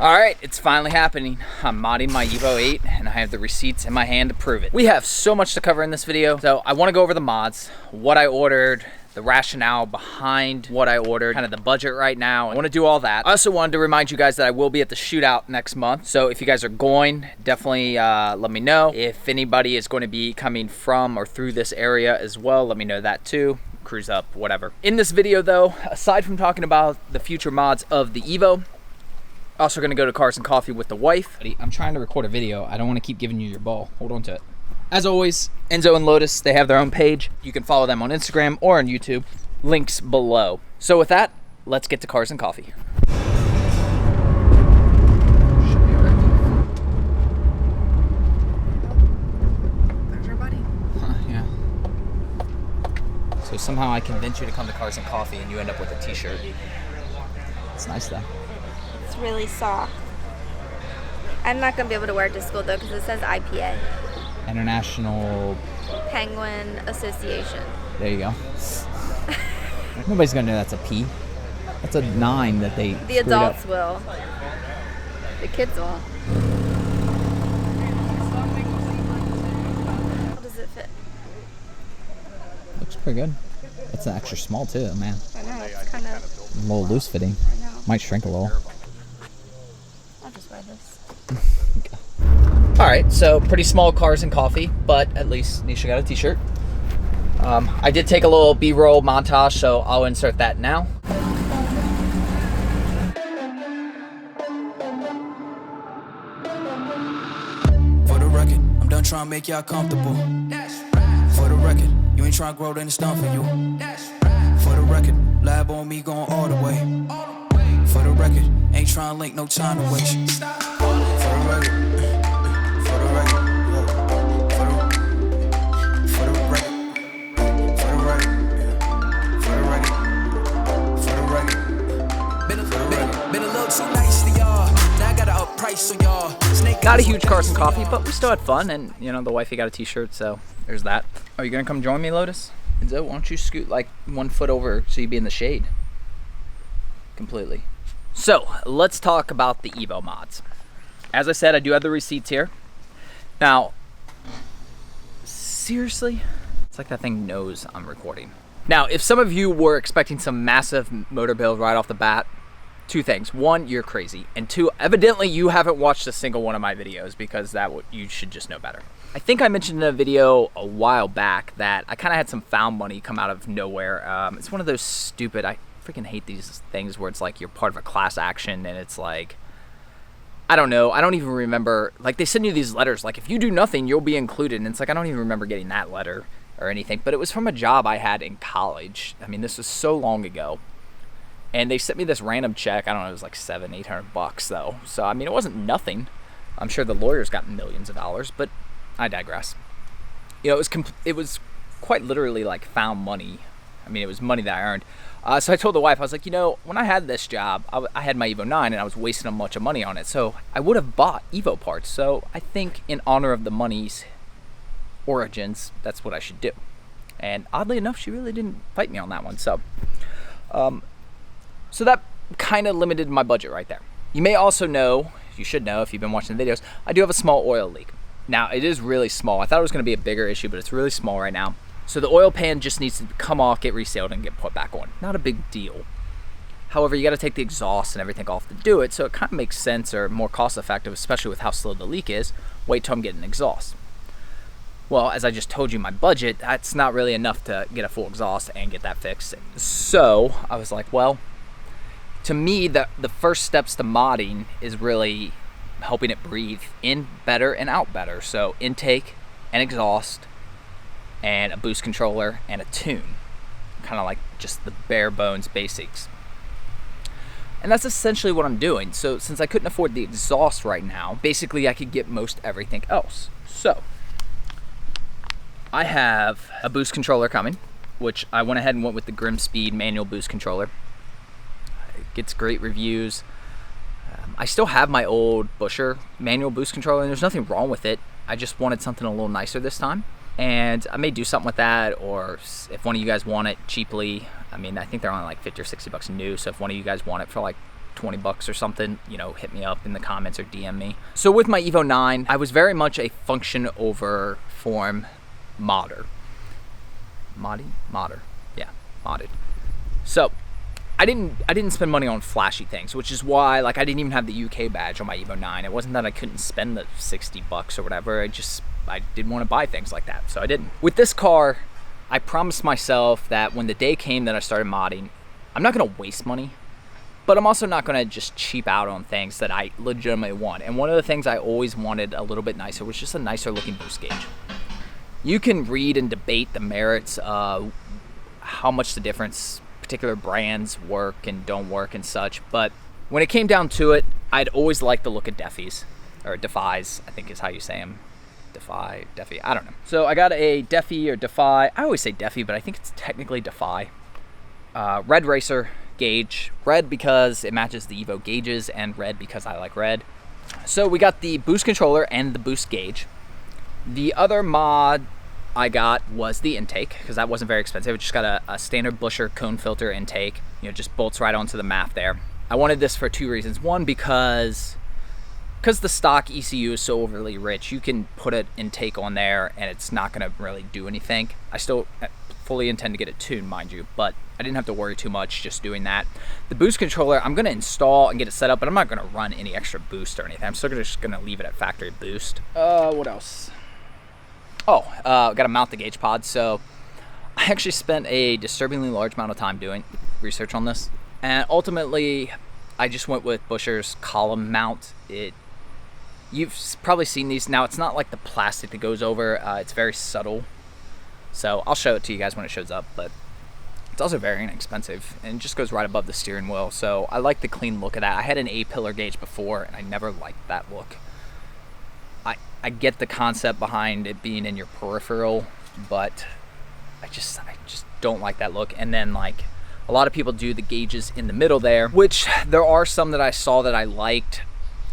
All right, it's finally happening. I'm modding my Evo 8 and I have the receipts in my hand to prove it. We have so much to cover in this video. So I want to go over the mods, what I ordered, the rationale behind what I ordered, kind of the budget right now. I want to do all that. I also wanted to remind you guys that I will be at the shootout next month. So if you guys are going, definitely let me know. If anybody is going to be coming from or through this area as well, let me know that too. Cruise up, whatever. In this video though, aside from talking about the future mods of the Evo, also gonna go to Cars and Coffee with the wife. I'm trying to record a video. I don't want to keep giving you your ball. Hold on to it. As always, Enzo and Lotus, they have their own page. You can follow them on Instagram or on YouTube. Links below. So with that, let's get to Cars and Coffee. There's your buddy. Yeah. So somehow I convince you to come to Cars and Coffee and you end up with a t-shirt. It's nice though. It's really soft. I'm not going to be able to wear it to school though because it says IPA. International Penguin Association. There you go. Nobody's gonna know that's a P. That's a 9 that they The adults will. The kids won't. How does it fit? Looks pretty good. It's an extra small too, man. I know, it's kind of... A little loose fitting. I know. Might shrink a little. I'll just wear this. All right, so pretty small Cars and Coffee, but at least Nisha got a t-shirt. I did take a little B-roll montage, so I'll insert that now. For the record, I'm done trying to make y'all comfortable. For the record, you ain't trying to grow, then it's done for you. For the record, lab on me going all the way. For the record, ain't trying to link, no time to waste. For the record, for the record, for the record, for the record, for the record, for the record. Been a little too nice to y'all. Now I got to up price on y'all. Not a huge Cars and Coffee, but we still had fun, and you know the wifey got a t-shirt, so there's that. Are you gonna come join me, Lotus? Enzo, why don't you scoot like 1 foot over so you be in the shade? Completely. So let's talk about the Evo mods. As I said, I do have the receipts here. Now, seriously, it's like that thing knows I'm recording. Now, if some of you were expecting some massive motor build right off the bat, 2 things. 1, you're crazy. And 2, evidently you haven't watched a single one of my videos because you should just know better. I think I mentioned in a video a while back that I kind of had some found money come out of nowhere. It's one of those stupid, I freaking hate these things where it's like you're part of a class action and it's like, I don't know, I don't even remember, like they send you these letters, like if you do nothing, you'll be included. And it's like, I don't even remember getting that letter or anything, but it was from a job I had in college. I mean, this was so long ago. And they sent me this random check. I don't know, it was like $700-800 though. So, I mean, it wasn't nothing. I'm sure the lawyers got millions of dollars, but I digress. You know, it was quite literally like found money. I mean, it was money that I earned. So I told the wife, I was like, you know, when I had this job, I had my Evo 9 and I was wasting a bunch of money on it. So I would have bought Evo parts. So I think in honor of the money's origins, that's what I should do. And oddly enough, she really didn't fight me on that one. So that kind of limited my budget right there. You may also know, you should know if you've been watching the videos, I do have a small oil leak. Now, it is really small. I thought it was going to be a bigger issue, but it's really small right now. So the oil pan just needs to come off, get resealed, and get put back on. Not a big deal. However, you got to take the exhaust and everything off to do it, so it kind of makes sense or more cost effective, especially with how slow the leak is. Wait till I'm getting an exhaust. Well, as I just told you, my budget, that's not really enough to get a full exhaust and get that fixed. So I was like, well, to me, the first steps to modding is really helping it breathe in better and out better. So intake and exhaust and a boost controller and a tune. Kind of like just the bare bones basics. And that's essentially what I'm doing. So since I couldn't afford the exhaust right now, basically I could get most everything else. So I have a boost controller coming, which I went ahead and went with the Grim Speed manual boost controller. It gets great reviews. I still have my old Busher manual boost controller, and there's nothing wrong with it. I just wanted something a little nicer this time. And I may do something with that, or if one of you guys want it cheaply, I mean, I think they're only like 50 or 60 bucks new. So if one of you guys want it for like 20 bucks or something, you know, hit me up in the comments or DM me. So with my Evo 9, I was very much a function over form modder. Modder. Yeah, modded. So I didn't spend money on flashy things, which is why, like, I didn't even have the UK badge on my Evo 9. It wasn't that I couldn't spend the 60 bucks or whatever. I didn't want to buy things like that, so I didn't. With this car, I promised myself that when the day came that I started modding, I'm not gonna waste money, but I'm also not gonna just cheap out on things that I legitimately want. And one of the things I always wanted a little bit nicer was just a nicer looking boost gauge. You can read and debate the merits of how much the different particular brands work and don't work and such, but when it came down to it, I'd always liked the look of Defies, or Defies, I think is how you say them. Defi, I don't know. So I got a Defi or Defy, I always say Defi, but I think it's technically Defy. Red Racer gauge. Red because it matches the Evo gauges, and red because I like red. So we got the boost controller and the boost gauge. The other mod I got was the intake, because that wasn't very expensive. It just got a standard Busher cone filter intake. You know, just bolts right onto the map there. I wanted this for two reasons. One, because the stock ECU is so overly rich, you can put an intake on there and it's not going to really do anything. I still fully intend to get it tuned, mind you, but I didn't have to worry too much just doing that. The boost controller, I'm going to install and get it set up, but I'm not going to run any extra boost or anything. I'm still just going to leave it at factory boost. What else? Got to mount the gauge pod. So I actually spent a disturbingly large amount of time doing research on this, and ultimately I just went with Busher's column mount. You've probably seen these. Now, it's not like the plastic that goes over. It's very subtle. So I'll show it to you guys when it shows up, but it's also very inexpensive and it just goes right above the steering wheel. So I like the clean look of that. I had an A-pillar gauge before and I never liked that look. I get the concept behind it being in your peripheral, but I just don't like that look. And then, like, a lot of people do the gauges in the middle there, which there are some that I saw that I liked.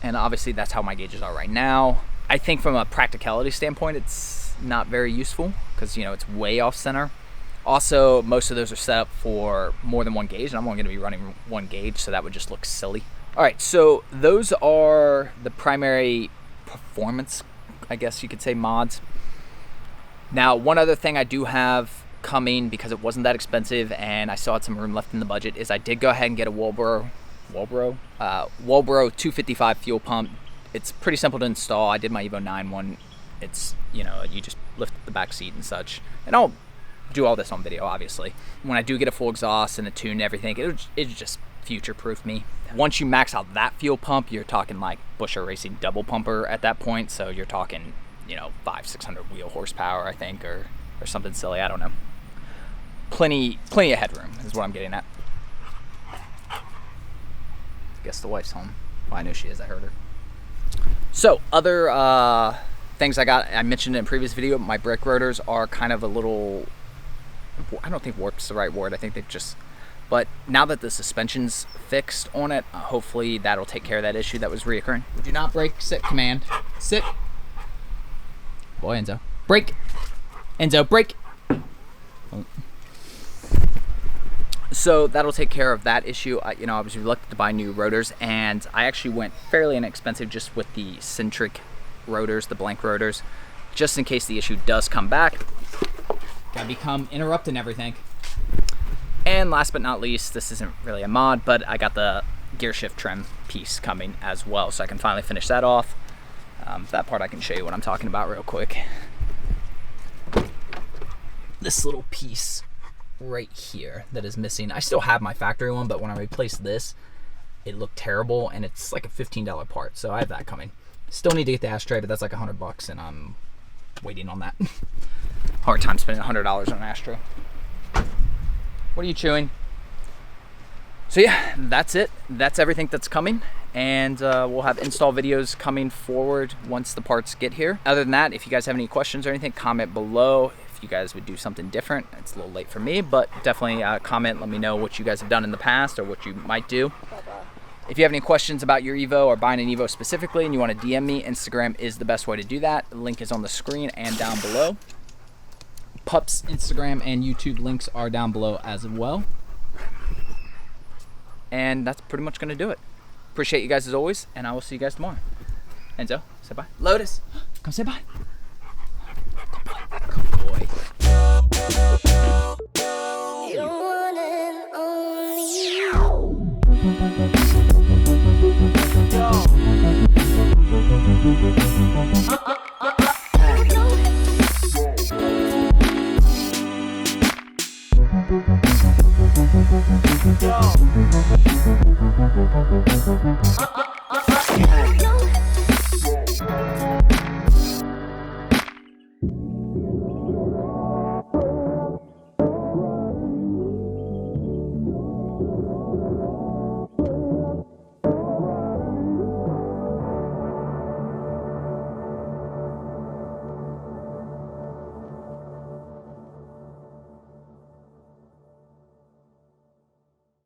And obviously that's how my gauges are right now. I think from a practicality standpoint, it's not very useful because, you know, it's way off center. Also, most of those are set up for more than one gauge, and I'm only going to be running one gauge, so that would just look silly. All right, so those are the primary performance, I guess you could say, mods. Now, one other thing I do have coming, because it wasn't that expensive and I still had some room left in the budget, is I did go ahead and get a Walbro 255 fuel pump. It's pretty simple to install. I did my Evo 9 one. It's, you know, you just lift the back seat and such. And I'll do all this on video, obviously. When I do get a full exhaust and a tune and everything, it just future-proof me. Once you max out that fuel pump, you're talking like Busher Racing double pumper at that point. So you're talking, you know, 500-600 wheel horsepower, I think, or something silly. I don't know. Plenty of headroom is what I'm getting at. Guess the wife's home. Well, I know she is. I heard her. So other things I mentioned in a previous video, my brake rotors are kind of a little, I don't think warped's the right word. I think they've just, but now that the suspension's fixed on it, hopefully that'll take care of that issue that was reoccurring. Do not brake, sit, command. Sit. Boy, Enzo. Brake. Enzo, brake. Oh. So that'll take care of that issue. I was reluctant to buy new rotors, and I actually went fairly inexpensive just with the centric rotors, the blank rotors, just in case the issue does come back. Gotta become interrupting everything. And last but not least, this isn't really a mod, but I got the gear shift trim piece coming as well, so I can finally finish that off. That part I can show you what I'm talking about real quick. This little piece right here that is missing. I still have my factory one, but when I replaced this, it looked terrible, and it's like a $15 part, so I have that coming. Still need to get the ashtray, but that's like $100, and I'm waiting on that. Hard time spending $100 on an ashtray. What are you chewing? So yeah, that's it. That's everything that's coming, and we'll have install videos coming forward once the parts get here. Other than that, if you guys have any questions or anything, comment below. If you guys would do something different, it's a little late for me, but definitely comment. Let me know what you guys have done in the past or what you might do. If you have any questions about your Evo or buying an Evo specifically and you want to DM me, Instagram is the best way to do that. The link is on the screen and down below. Pup's Instagram and YouTube links are down below as well. And that's pretty much gonna do it. Appreciate you guys as always, and I will see you guys tomorrow. Enzo, say bye. Lotus, come say bye. Good boy. Good boy. You one and only.